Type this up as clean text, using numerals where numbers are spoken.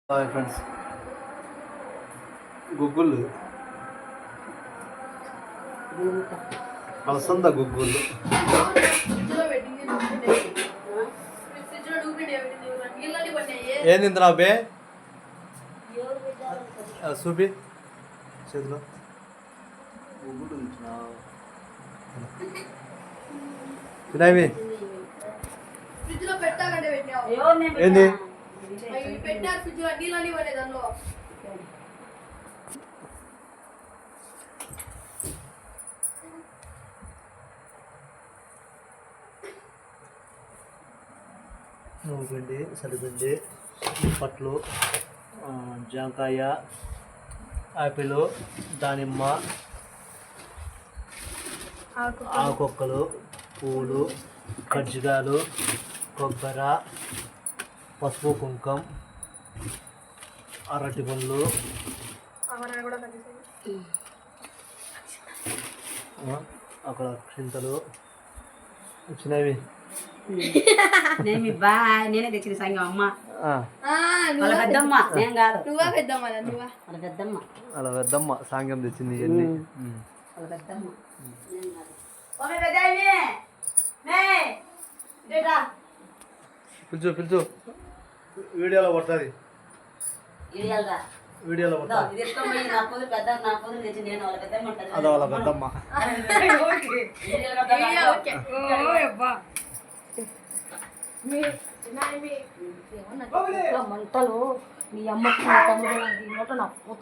hi friends, గుగ్గులు అలసంద గుగ్గులు ఏంది ఇంద్రా బే చూపి చేతిలో గుగ్గులు తినావి ఏంది పిండి సరిపిండి పట్లు జాంకాయ యాపిల్ దానిమ్మ ఆకొక్కలు పూలు కజ్జికాయలు కొబ్బరి పసుపు కుంకం అరటి పండ్లు అక్కడ చింతలు వచ్చినవి నేనే తెచ్చిన సంగం అమ్మ వాళ్ళ పెద్దమ్మ నేను కాదు అలా పెద్దమ్మ సాంగం తెచ్చింది ఇవన్నీ వాళ్ళ పెద్దమ్మ పిలుచు పిలుచు వీడియోలో పడుతుంది వీడియోలో పడుతుంది అదో వాళ్ళ పెద్దమ్మ మంటలు మీ అమ్మకి తమ్ముడు